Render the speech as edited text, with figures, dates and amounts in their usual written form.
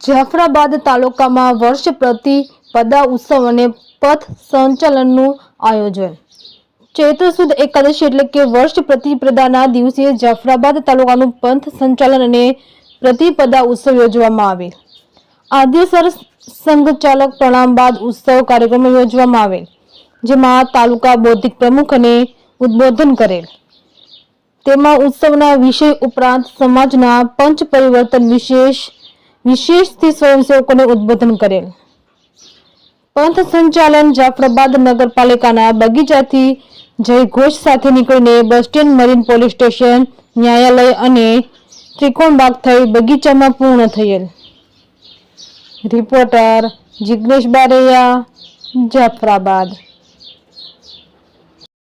જાફરાબાદ તાલુકામાં વર્ષ પ્રતિપદા ઉત્સવ અને પથ સંચલનનું આયોજન। ચૈત્ર સુદ એકાદશી એટલે કે વર્ષ પ્રતિપદાના દિવસે જાફરાબાદ તાલુકાનું પંથ સંચાલન અને પ્રતિપદા ઉત્સવ યોજવામાં આવેલ। આદ્યસર સંઘચાલક પ્રણામ બાદ ઉત્સવ કાર્યક્રમ યોજવામાં આવેલ, જેમાં તાલુકા બૌદ્ધિક પ્રમુખ અને ઉદ્બોધન કરેલ। તેમાં ઉત્સવના વિષય ઉપરાંત સમાજના પંચ પરિવર્તન વિશેષથી સ્વયંસેવકોને ઉદ્બોધન કરેલ। પંથ સંચાલન જાફરાબાદ નગરપાલિકાના બગીચાથી જયઘોષ સાથે નીકળીને bus stand, marine, police station, ન્યાયાલય અને ત્રિકોણબાગ થઈ બગીચામાં પૂર્ણ થયેલ। રિપોર્ટર જિગ્નેશ બારૈયા, જાફરાબાદ।